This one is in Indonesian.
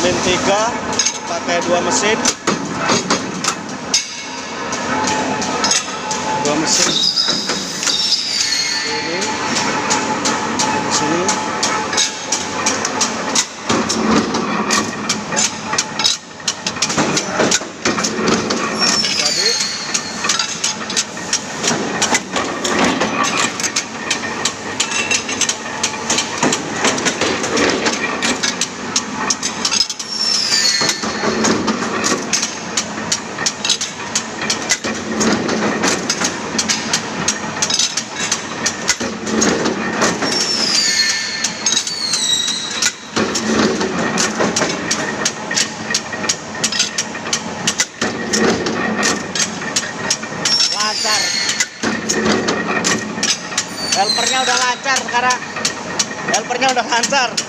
pin 3 pakai 2 mesin. 2 mesin ini di sini. Jadi lancar, helpernya udah lancar sekarang, helpernya udah lancar.